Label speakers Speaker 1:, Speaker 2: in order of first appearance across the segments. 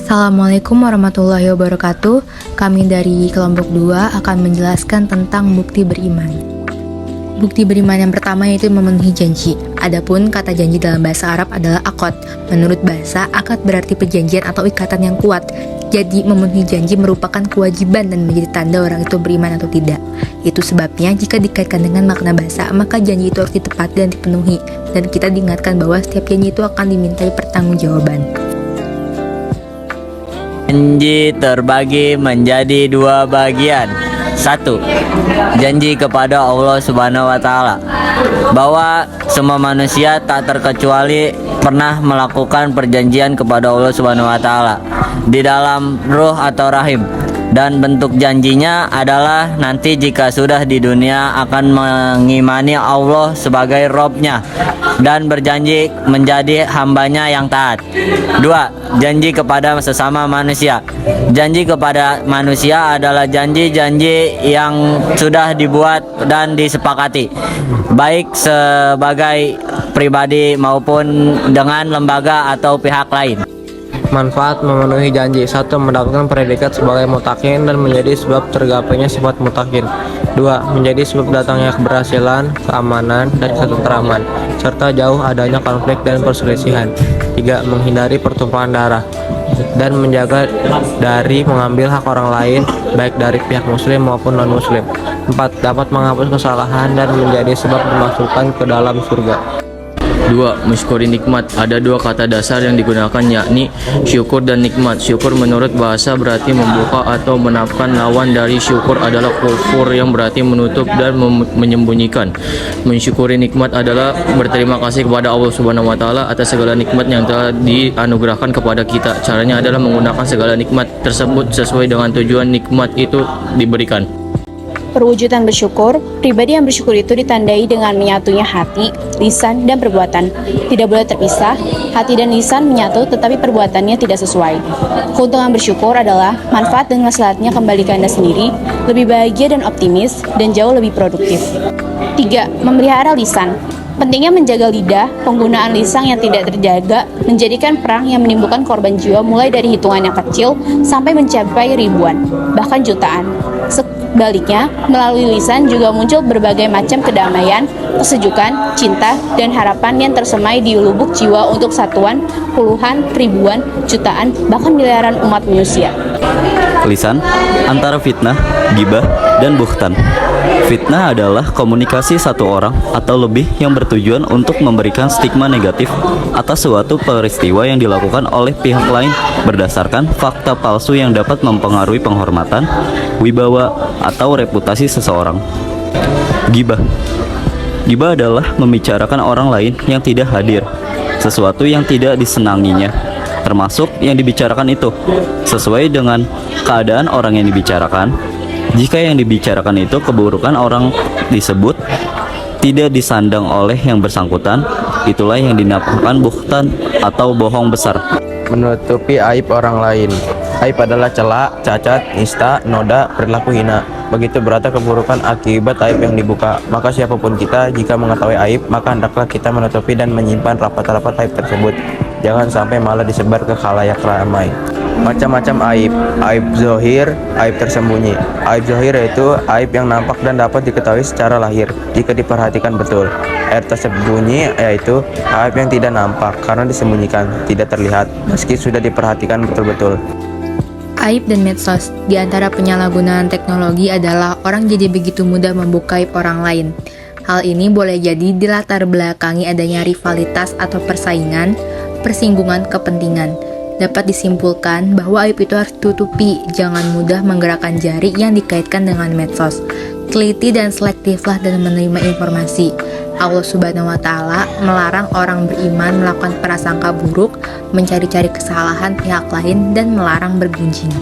Speaker 1: Assalamualaikum warahmatullahi wabarakatuh. Kami dari kelompok 2 akan menjelaskan tentang bukti beriman. Bukti beriman yang pertama yaitu memenuhi janji. Adapun kata janji dalam bahasa Arab adalah akad. Menurut bahasa, akad berarti perjanjian atau ikatan yang kuat. Jadi, memenuhi janji merupakan kewajiban dan menjadi tanda orang itu beriman atau tidak. Itu sebabnya jika dikaitkan dengan makna bahasa, maka janji itu harus ditepati dan dipenuhi. Dan kita diingatkan bahwa setiap janji itu akan dimintai pertanggungjawaban.
Speaker 2: Janji terbagi menjadi dua bagian. 1. Janji kepada Allah Subhanahu wa Ta'ala, bahwa semua manusia tak terkecuali pernah melakukan perjanjian kepada Allah Subhanahu wa Ta'ala di dalam ruh atau rahim, dan bentuk janjinya adalah nanti jika sudah di dunia akan mengimani Allah sebagai Robnya dan berjanji menjadi hambanya yang taat. 2. Janji kepada sesama manusia. Janji kepada manusia adalah janji-janji yang sudah dibuat dan disepakati, baik sebagai pribadi maupun dengan lembaga atau pihak lain.
Speaker 3: Manfaat memenuhi janji. 1. Mendapatkan predikat sebagai mutakin dan menjadi sebab tergapainya sifat mutakin. 2. Menjadi sebab datangnya keberhasilan, keamanan, dan ketentraman, serta jauh adanya konflik dan perselisihan. 3. Menghindari pertumpahan darah dan menjaga dari mengambil hak orang lain, baik dari pihak muslim maupun non-muslim. 4. Dapat menghapus kesalahan dan menjadi sebab dimasukkan ke dalam surga.
Speaker 4: 2. Mensyukuri nikmat. Ada dua kata dasar yang digunakan, yakni syukur dan nikmat. Syukur menurut bahasa berarti membuka atau menafkan. Lawan dari syukur adalah kufur yang berarti menutup dan menyembunyikan. Mensyukuri nikmat adalah berterima kasih kepada Allah Subhanahu wa Ta'ala atas segala nikmat yang telah dianugerahkan kepada kita. Caranya adalah menggunakan segala nikmat tersebut sesuai dengan tujuan nikmat itu diberikan.
Speaker 5: Perwujudan bersyukur. Pribadi yang bersyukur itu ditandai dengan menyatunya hati, lisan, dan perbuatan. Tidak boleh terpisah, hati dan lisan menyatu tetapi perbuatannya tidak sesuai. Keuntungan bersyukur adalah manfaat dan maslahatnya kembali ke Anda sendiri, lebih bahagia dan optimis, dan jauh lebih produktif. 3. Memelihara lisan. Pentingnya menjaga lidah. Penggunaan lisan yang tidak terjaga menjadikan perang yang menimbulkan korban jiwa mulai dari hitungan yang kecil sampai mencapai ribuan, bahkan jutaan. Sebaliknya, melalui lisan juga muncul berbagai macam kedamaian, kesejukan, cinta, dan harapan yang tersemai di lubuk jiwa untuk satuan, puluhan, ribuan, jutaan, bahkan miliaran umat manusia.
Speaker 6: Lisan antara fitnah, gibah, dan buhtan. Fitnah adalah komunikasi satu orang atau lebih yang bertujuan untuk memberikan stigma negatif atas suatu peristiwa yang dilakukan oleh pihak lain berdasarkan fakta palsu yang dapat mempengaruhi penghormatan, wibawa, atau reputasi seseorang. Gibah. Gibah adalah membicarakan orang lain yang tidak hadir, sesuatu yang tidak disenanginya, termasuk yang dibicarakan itu, sesuai dengan keadaan orang yang dibicarakan. Jika yang dibicarakan itu keburukan orang disebut tidak disandang oleh yang bersangkutan, itulah yang dinamakan buhtan atau bohong besar.
Speaker 3: Menutupi aib orang lain. Aib adalah celak, cacat, nista, noda, perilaku hina. Begitu beratnya keburukan akibat aib yang dibuka. Maka siapapun kita, jika mengetahui aib, maka hendaklah kita menutupi dan menyimpan rapat-rapat aib tersebut. Jangan sampai malah disebar ke khalayak ramai. Macam-macam aib. Aib zohir, aib tersembunyi. Aib zohir yaitu aib yang nampak dan dapat diketahui secara lahir jika diperhatikan betul. Aib tersembunyi yaitu aib yang tidak nampak karena disembunyikan, tidak terlihat meski sudah diperhatikan betul-betul.
Speaker 1: Aib dan medsos. Di antara penyalahgunaan teknologi adalah orang jadi begitu mudah membuka aib orang lain. Hal ini boleh jadi dilatar belakangi adanya rivalitas atau persaingan, persinggungan kepentingan. Dapat disimpulkan bahwa aib itu harus ditutupi, jangan mudah menggerakkan jari yang dikaitkan dengan medsos. Teliti dan selektiflah dalam menerima informasi. Allah Subhanahu wa Ta'ala melarang orang beriman melakukan prasangka buruk, mencari-cari kesalahan pihak lain, dan melarang bergunjing.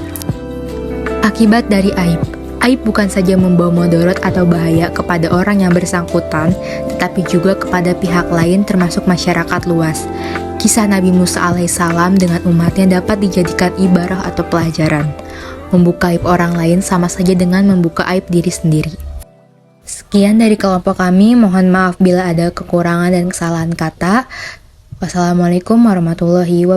Speaker 1: Akibat dari aib. Aib bukan saja membawa mudarat atau bahaya kepada orang yang bersangkutan, tetapi juga kepada pihak lain termasuk masyarakat luas. Kisah Nabi Musa alaihissalam dengan umatnya dapat dijadikan ibarah atau pelajaran. Membuka aib orang lain sama saja dengan membuka aib diri sendiri. Sekian dari kelompok kami, mohon maaf bila ada kekurangan dan kesalahan kata. Wassalamualaikum warahmatullahi wabarakatuh.